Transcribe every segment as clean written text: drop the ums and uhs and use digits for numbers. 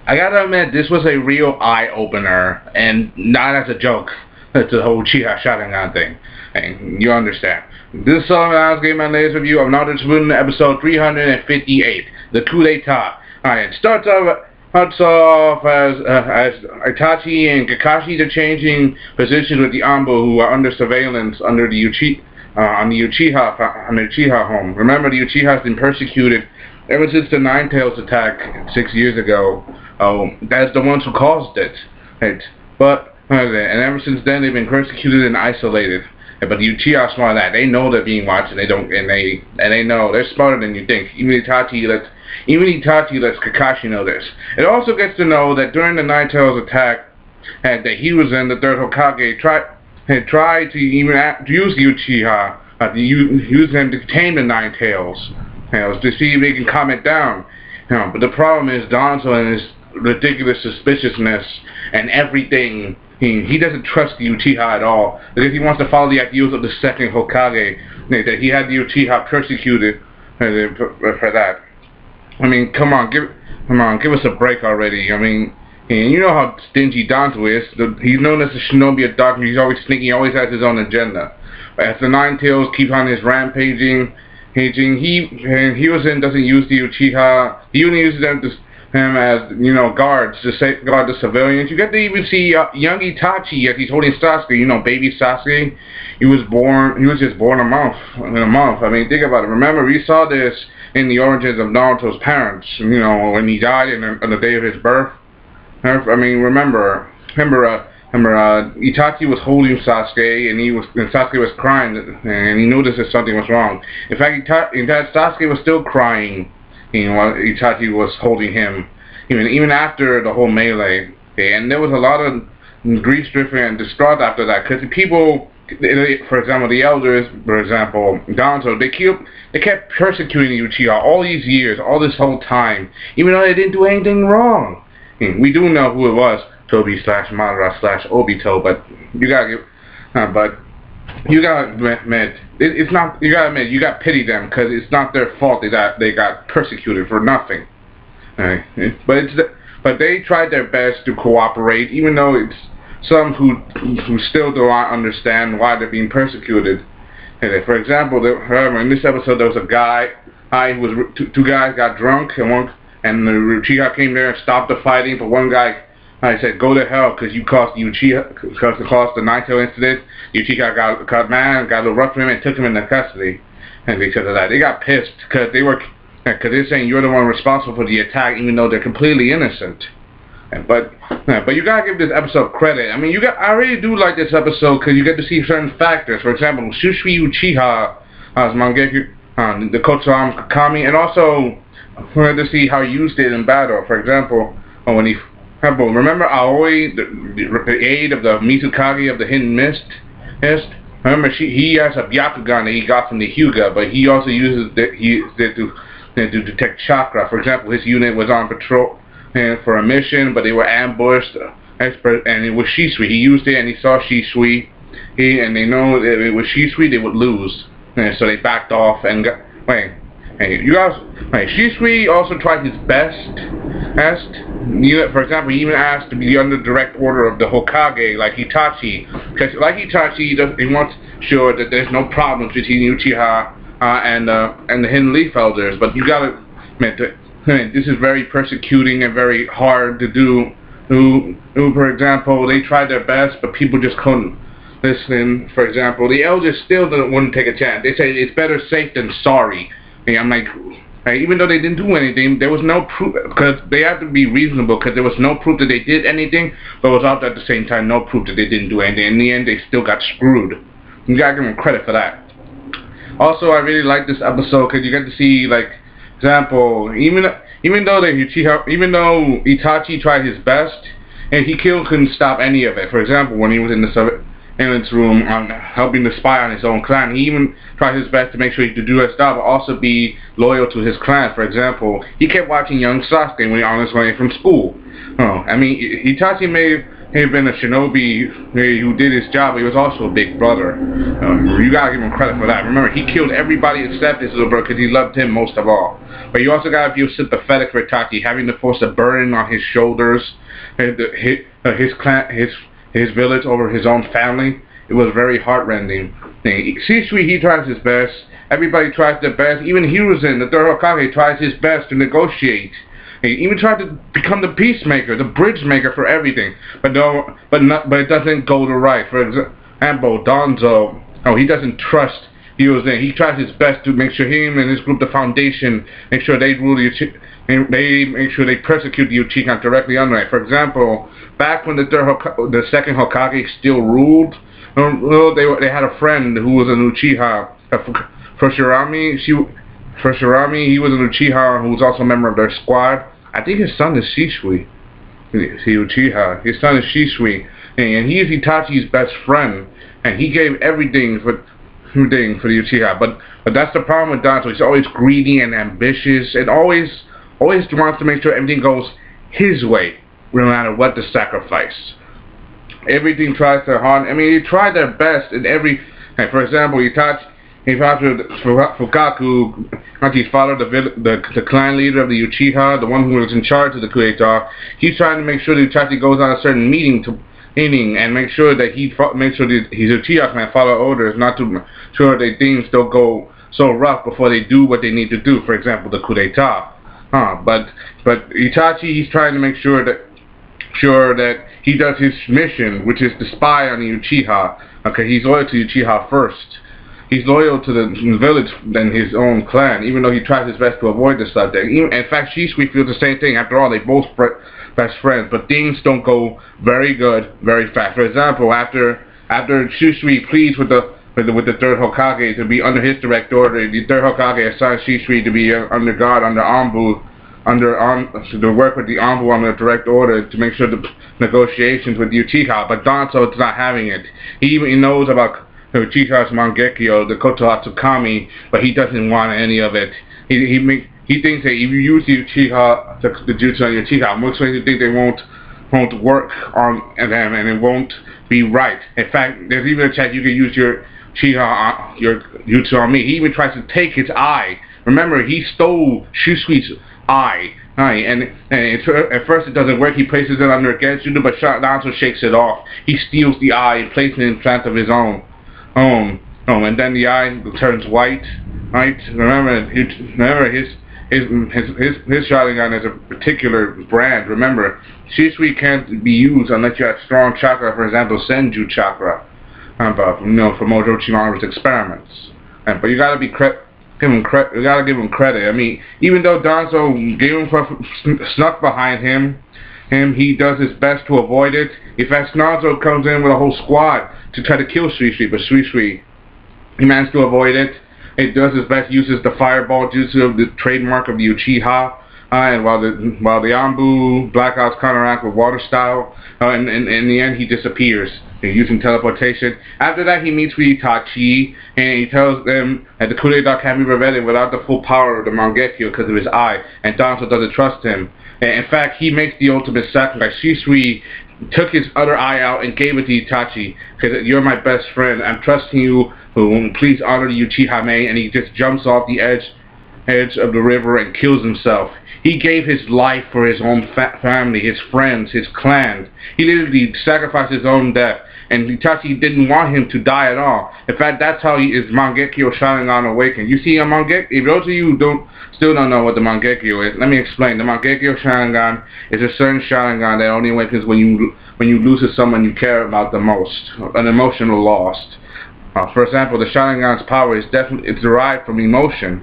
I gotta admit, this was a real eye-opener, and not as a joke. It's the whole Uchiha Sharingan thing. And you understand. This song I was giving my latest review of Naruto Shippuden episode 358, the Coupd'Etat. Alright, it starts off as Itachi and Kakashi are changing positions with the Anbo, who are under surveillance under the on the Uchiha home. Remember, the Uchiha has been persecuted ever since the Nine Tails attack 6 years ago. Oh, that's the ones who caused it. Right? But and ever since then they've been persecuted and isolated. But the Uchiha are smart at that. They know they're being watched, and they know they're smarter than you think. Even Itachi lets Kakashi know this. It also gets to know that during the Nine Tails attack, that he was in the third Hokage tried to even use the Uchiha, use them to tame the Nine Tails, to see if they can calm it down. But the problem is Danzo and his ridiculous suspiciousness and everything. He doesn't trust the Uchiha at all, because he wants to follow the ideals of the second Hokage, that he had the Uchiha persecuted for that. I mean, come on, give us a break already. I mean, you know how stingy Danzo is. He's known as the shinobi of darkness. He's always sneaky. He always has his own agenda. But as the Nine Tails keep on his rampaging, Hiruzen doesn't use the Uchiha. He only uses them as guards to safeguard the civilians. You get to even see young Itachi as he's holding Sasuke. Baby Sasuke. He was just born in a month. I mean, think about it. Remember, we saw this in the origins of Naruto's parents. When he died on the day of his birth. I mean, remember, Itachi was holding Sasuke, and Sasuke was crying, and he noticed that something was wrong. In fact, Sasuke was still crying, while Itachi was holding him, even after the whole melee. And there was a lot of grief-stricken and distraught after that, because the people, for example, the elders, for example, Danzo, they kept persecuting the Uchiha all these years, all this whole time, even though they didn't do anything wrong. We do know who it was. Tobi/Madara/Obito, but you gotta admit, it's not. You gotta admit, you gotta pity them, because it's not their fault they got persecuted for nothing. Right? But they tried their best to cooperate, even though it's some who still don't understand why they're being persecuted. For example, in this episode there was a guy. Two guys got drunk, and the Uchiha came there and stopped the fighting, but one guy. I said, go to hell, because you caused the Nine Tail incident. Uchiha got mad, got a little rough with him, and took him into custody. And because of that, they got pissed, because they're saying you're the one responsible for the attack, even though they're completely innocent. But you gotta give this episode credit. I mean, I really do like this episode, because you get to see certain factors. For example, Shushi Uchiha, as Mangekyou, the Kotsuram Kakami, and also we had to see how he used it in battle. For example, when he remember Aoi, the aide of the Mizukage of the Hidden Mist? Remember, he has a Byakugan that he got from the Hyuga, but he also uses it to detect chakra. For example, his unit was on patrol for a mission, but they were ambushed, and it was Shisui. He used it, and he saw Shisui, and they know that if it was Shisui, they would lose. And so they backed off and got... Shisui also tried his best. For example, he even asked to be under direct order of the Hokage, like Itachi, because like Itachi, he wants sure that there's no problems between Uchiha and the Hidden Leaf Elders. But you gotta admit that this is very persecuting and very hard to do. For example, they tried their best, but people just couldn't listen. For example, the elders still wouldn't take a chance. They say it's better safe than sorry. And I'm like, even though they didn't do anything, there was no proof, because they have to be reasonable, because there was no proof that they did anything, but was also at the same time no proof that they didn't do anything. In the end, they still got screwed. You gotta give them credit for that. Also, I really like this episode, because you get to see, like, example, even though Itachi tried his best, and he couldn't stop any of it. For example, when he was in the surveillance room helping to spy on his own clan, he even tried his best to make sure he could do his job, but also be loyal to his clan. For example, he kept watching young Sasuke when he on his way from school. I mean, Itachi may he had been a shinobi who did his job, but he was also a big brother. You gotta give him credit for that. Remember, he killed everybody except his little brother because he loved him most of all. But you also gotta feel sympathetic for Itachi, having to force a burden on his shoulders, his clan, his village over his own family. It was very heartrending. Shisui, he tries his best. Everybody tries their best. Even Hiruzen, the third Hokage, tries his best to negotiate. He even tried to become the peacemaker, the bridge maker for everything. But it doesn't go to right. For example, Danzo, he doesn't trust Hiruzen. He tries his best to make sure him and his group, the Foundation, make sure they rule they make sure they persecute the Uchiha directly under it. For example, back when the second Hokage still ruled, they had a friend who was an Uchiha. Fushirami, he was an Uchiha who was also a member of their squad. I think his son is Shisui. Uchiha. His son is Shisui, and he is Itachi's best friend, and he gave everything for the Uchiha. But that's the problem with Danzo. He's always greedy and ambitious, and always wants to make sure everything goes his way, no matter what the sacrifice. Everything tries their hard. I mean, they try their best in every. For example, Itachi. He followed Fukaku. He followed the clan leader of the Uchiha, the one who was in charge of the Coupd'Etat. He's trying to make sure that Itachi goes on a certain meeting and make sure that his Uchiha clan follow orders, not to make sure that things don't go so rough before they do what they need to do. For example, the Coupd'Etat. But Itachi, he's trying to make sure that he does his mission, which is to spy on the Uchiha. Okay, he's loyal to Uchiha first. He's loyal to the village than his own clan, even though he tries his best to avoid the subject. In fact, Shisui feels the same thing. After all, they both best friends, but things don't go very good very fast. For example, after Shisui pleads with the third Hokage to be under his direct order, the third Hokage assigns Shisui to be under guard, under Anbu, to work with the Anbu under direct order to make sure the negotiations with the Uchiha. But Danzo is not having it. He knows about the Uchiha's Mangekyo, the Kotohatsukami, but he doesn't want any of it. He thinks that if you use the Uchiha, the jutsu on the Uchiha, most likely think they won't work on them and it won't be right. In fact, there's even a chance you can use your Uchiha, your jutsu on me. He even tries to take his eye. Remember, he stole Shusui's eye. And at first it doesn't work. He places it under Genshutsu, but Danzo shakes it off. He steals the eye and places it in front of his own. And then the eye turns white, right? Remember his Sharingan is a particular brand. Remember, Shisui can't be used unless you have strong chakra, for example, Senju chakra, for Mojo Chimaru's experiments. But you gotta give him credit. I mean, even though Danzo snuck behind him, he does his best to avoid it. In fact, Naruto comes in with a whole squad to try to kill Shisui, but Shisui, he managed to avoid it. He does his best, uses the fireball jutsu, the trademark of the Uchiha, and while the Anbu blackouts counteract with water style, and in the end he disappears using teleportation. After that, he meets with Itachi, and he tells them that the Coupd'Etat can't be prevented without the full power of the Mangekyo because of his eye, and Danzo doesn't trust him. In fact, he makes the ultimate sacrifice. Shisui took his other eye out and gave it to Itachi, because you're my best friend. I'm trusting you. Please honor the Uchiha Mei. And he just jumps off the edge of the river and kills himself. He gave his life for his own family, his friends, his clan. He literally sacrificed his own death. And Itachi didn't want him to die at all. In fact, that's how his Mangekyo Sharingan awakened. You see, a Mangekyo, if those of you still don't know what the Mangekyo is, let me explain. The Mangekyo Sharingan is a certain Sharingan that only awakens when you lose someone you care about the most, an emotional loss. For example, the Sharingan's power is it's derived from emotion.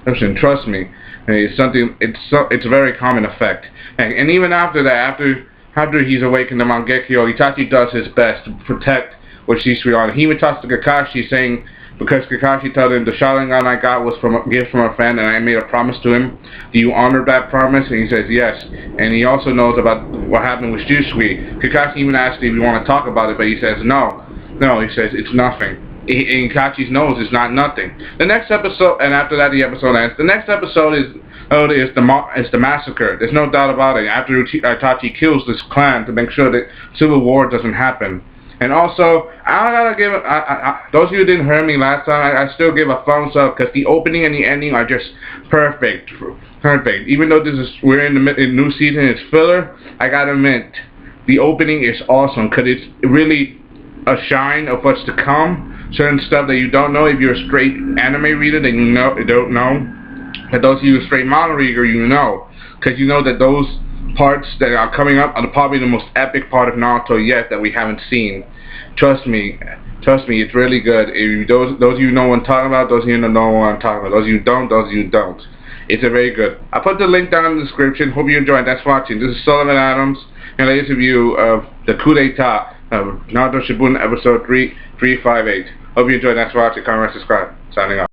Listen, trust me, it's a very common effect. And even after that, after he's awakened the Mangekyo, Itachi does his best to protect what Shisui on. He even talks to Kakashi, saying, because Kakashi told him the Sharingan I got was from a gift from a friend and I made a promise to him. Do you honor that promise? And he says yes. And he also knows about what happened with Shisui. Kakashi even asked if you want to talk about it, but he says no. No, he says it's nothing. Itachi's nose is not nothing. The next episode, and after that the episode ends. The next episode is the massacre. There's no doubt about it. After Itachi kills this clan to make sure that civil war doesn't happen. And also, I gotta give those of you who didn't hear me last time, I still give a thumbs up because the opening and the ending are just perfect. Even though we're in the new season, it's filler. I gotta admit, the opening is awesome because it's really a shine of what's to come. Certain stuff that you don't know if you're a straight anime reader, then you don't know. But those of you who are straight manga reader, you know, because you know that those parts that are coming up are probably the most epic part of Naruto yet that we haven't seen. Trust me, it's really good. If those of you know what I'm talking about, those of you don't know what I'm talking about. Those of you don't, those of you don't. It's a very good. I put the link down in the description. Hope you enjoyed. Thanks for watching. This is Sellavin Adams, and latest review of the Coupd'Etat of Naruto Shippuden episode 358. Hope you enjoyed. Thanks for watching. Comment, subscribe. Signing off.